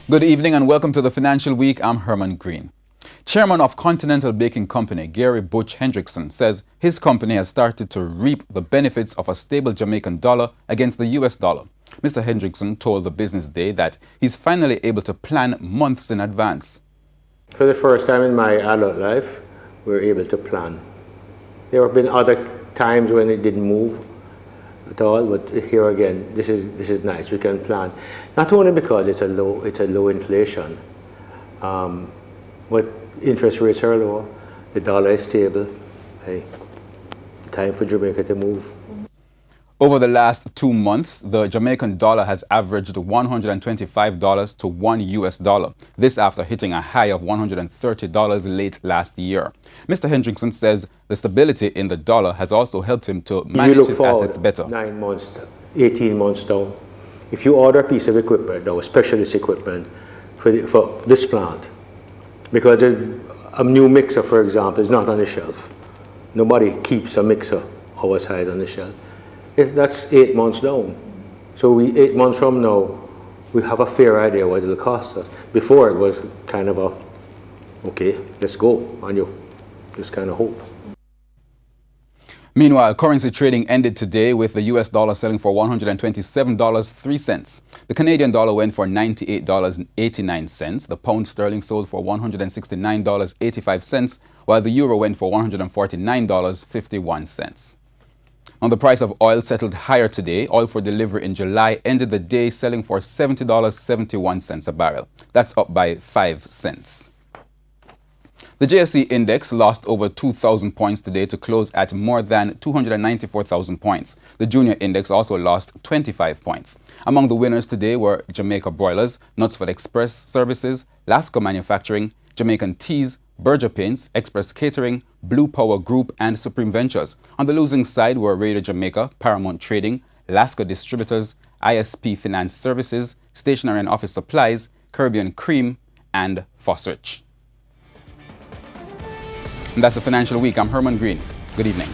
Good evening and welcome to the Financial Week. I'm Herman Green. Chairman of Continental Baking Company, Gary Butch Hendrickson, says his company has started to reap the benefits of a stable Jamaican dollar against the US dollar. Mr. Hendrickson told the Business Day that he's finally able to plan months in advance. For the first time in my adult life, we're able to plan. There have been other times when it didn't move at all, but here again, this is nice. We can plan, not only because it's a low inflation, but interest rates are low, the dollar is stable. Hey, time for Jamaica to move. Over the last 2 months, the Jamaican dollar has averaged $125 to $1 US. This after hitting a high of $130 late last year. Mr. Hendrickson says the stability in the dollar has also helped him to manage his assets better. 9 months, 18 months down. If you order a piece of equipment, or specialist equipment for this plant, because a new mixer, for example, is not on the shelf. Nobody keeps a mixer our size on the shelf. That's 8 months down. So 8 months from now, we have a fair idea what it'll cost us. Before it was kind of okay, let's go, and you just kind of hope. Meanwhile, currency trading ended today with the US dollar selling for $127.03. The Canadian dollar went for $98.89. The pound sterling sold for $169.85, while the euro went for $149.51. Now, the price of oil settled higher today. Oil for delivery in July ended the day selling for $70.71 a barrel. That's up by 5 cents. The JSE index lost over 2,000 points today to close at more than 294,000 points. The junior index also lost 25 points. Among the winners today were Jamaica Broilers, Knutsford Express Services, Lasco Manufacturing, Jamaican Teas, Berger Paints, Express Catering, Blue Power Group, and Supreme Ventures. On the losing side were Radio Jamaica, Paramount Trading, Lasco Distributors, ISP Finance Services, Stationery and Office Supplies, Caribbean Cream, and Fossrich. And that's the Financial Week. I'm Herman Green. Good evening.